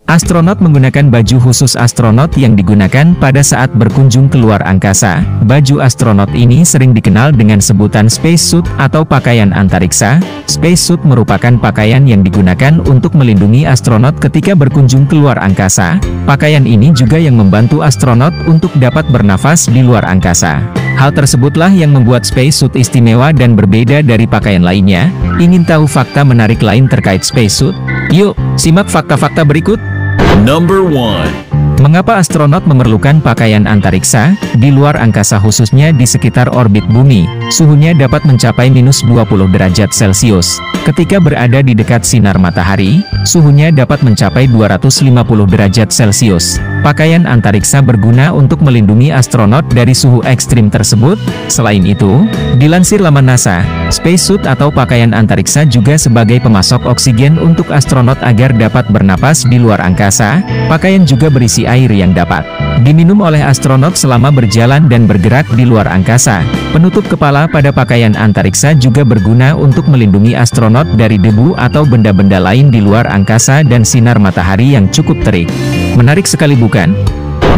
Astronot menggunakan baju khusus astronot yang digunakan pada saat berkunjung ke luar angkasa. Baju astronot ini sering dikenal dengan sebutan spacesuit atau pakaian antariksa. Spacesuit merupakan pakaian yang digunakan untuk melindungi astronot ketika berkunjung ke luar angkasa. Pakaian ini juga yang membantu astronot untuk dapat bernafas di luar angkasa. Hal tersebutlah yang membuat spacesuit istimewa dan berbeda dari pakaian lainnya. Ingin tahu fakta menarik lain terkait spacesuit? Yuk, simak fakta-fakta berikut. Number 1. Mengapa astronot memerlukan pakaian antariksa? Di luar angkasa khususnya di sekitar orbit bumi, suhunya dapat mencapai minus 20 derajat Celcius. Ketika berada di dekat sinar matahari, suhunya dapat mencapai 250 derajat Celcius. Pakaian antariksa berguna untuk melindungi astronot dari suhu ekstrim tersebut. Selain itu, dilansir laman NASA, spacesuit atau pakaian antariksa juga sebagai pemasok oksigen untuk astronot agar dapat bernapas di luar angkasa. Pakaian juga berisi air yang dapat diminum oleh astronot selama berjalan dan bergerak di luar angkasa. Penutup kepala pada pakaian antariksa juga berguna untuk melindungi astronot dari debu atau benda-benda lain di luar angkasa dan sinar matahari yang cukup terik. Menarik sekali bukan?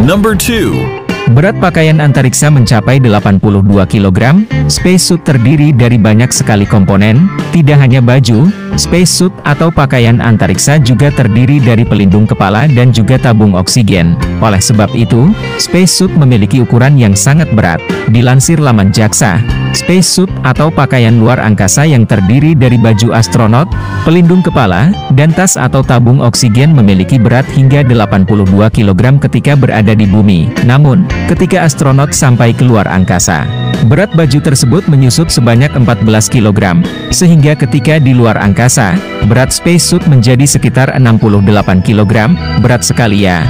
Number 2. Berat pakaian antariksa mencapai 82 kg. Spacesuit terdiri dari banyak sekali komponen, tidak hanya baju. Spacesuit atau pakaian antariksa juga terdiri dari pelindung kepala dan juga tabung oksigen. Oleh sebab itu, spacesuit memiliki ukuran yang sangat berat. Dilansir laman JAXA, spacesuit atau pakaian luar angkasa yang terdiri dari baju astronot, pelindung kepala, dan tas atau tabung oksigen memiliki berat hingga 82 kg ketika berada di bumi. Namun, ketika astronot sampai ke luar angkasa, berat baju tersebut menyusut sebanyak 14 kg, sehingga ketika di luar angkasa, berat spacesuit menjadi sekitar 68 kg. Berat sekali ya.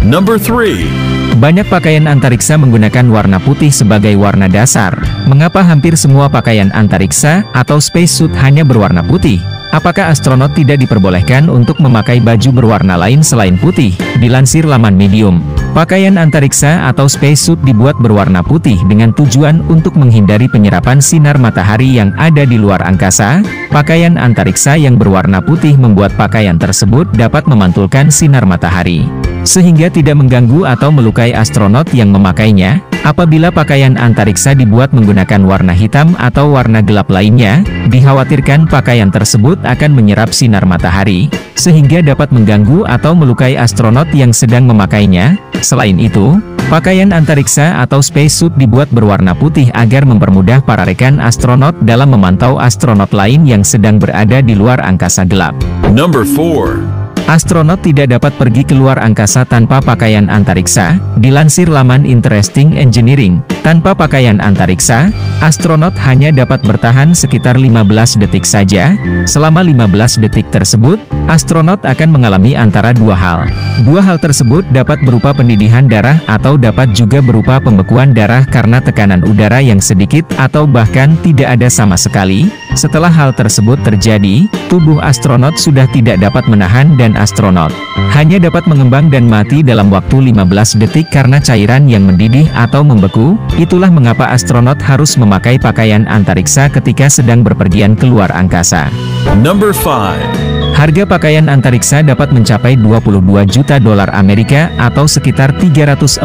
Number 3. Banyak pakaian antariksa menggunakan warna putih sebagai warna dasar. Mengapa hampir semua pakaian antariksa atau spacesuit hanya berwarna putih? Apakah astronot tidak diperbolehkan untuk memakai baju berwarna lain selain putih? Dilansir laman Medium, pakaian antariksa atau spacesuit dibuat berwarna putih dengan tujuan untuk menghindari penyerapan sinar matahari yang ada di luar angkasa. Pakaian antariksa yang berwarna putih membuat pakaian tersebut dapat memantulkan sinar matahari, sehingga tidak mengganggu atau melukai astronot yang memakainya. Apabila pakaian antariksa dibuat menggunakan warna hitam atau warna gelap lainnya, dikhawatirkan pakaian tersebut akan menyerap sinar matahari, sehingga dapat mengganggu atau melukai astronot yang sedang memakainya. Selain itu, pakaian antariksa atau spacesuit dibuat berwarna putih agar mempermudah para rekan astronot dalam memantau astronot lain yang sedang berada di luar angkasa gelap. Number 4. Astronot tidak dapat pergi ke luar angkasa tanpa pakaian antariksa. Dilansir laman Interesting Engineering, tanpa pakaian antariksa, astronot hanya dapat bertahan sekitar 15 detik saja. Selama 15 detik tersebut, astronot akan mengalami antara dua hal. Dua hal tersebut dapat berupa pendidihan darah atau dapat juga berupa pembekuan darah karena tekanan udara yang sedikit atau bahkan tidak ada sama sekali. Setelah hal tersebut terjadi, tubuh astronot sudah tidak dapat menahan dan astronot hanya dapat mengembang dan mati dalam waktu 15 detik karena cairan yang mendidih atau membeku. Itulah mengapa astronot harus memakai pakaian antariksa ketika sedang berpergian ke luar angkasa. Number 5. Harga pakaian antariksa dapat mencapai 22 juta dolar Amerika atau sekitar 340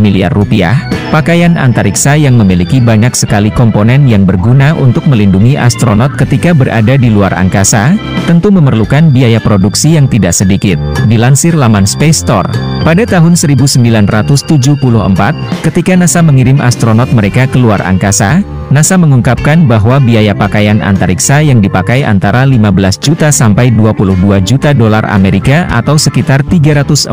miliar rupiah. Pakaian antariksa yang memiliki banyak sekali komponen yang berguna untuk melindungi astronot ketika berada di luar angkasa, tentu memerlukan biaya produksi yang tidak sedikit. Dilansir laman Space Store, pada tahun 1974, ketika NASA mengirim astronot mereka ke luar angkasa, NASA mengungkapkan bahwa biaya pakaian antariksa yang dipakai antara 15 juta sampai 22 juta dolar Amerika atau sekitar 340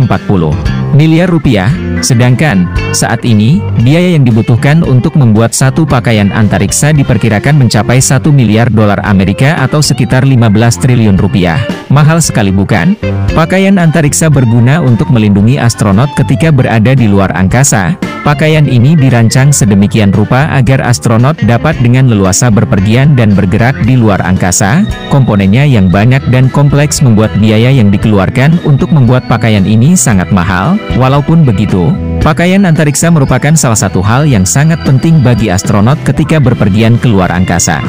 miliar rupiah. Sedangkan, saat ini, biaya yang dibutuhkan untuk membuat satu pakaian antariksa diperkirakan mencapai 1 miliar dolar Amerika atau sekitar 15 triliun rupiah. Mahal sekali bukan? Pakaian antariksa berguna untuk melindungi astronot ketika berada di luar angkasa. Pakaian ini dirancang sedemikian rupa agar astronot dapat dengan leluasa berpergian dan bergerak di luar angkasa. Komponennya yang banyak dan kompleks membuat biaya yang dikeluarkan untuk membuat pakaian ini sangat mahal. Walaupun begitu, pakaian antariksa merupakan salah satu hal yang sangat penting bagi astronot ketika berpergian ke luar angkasa.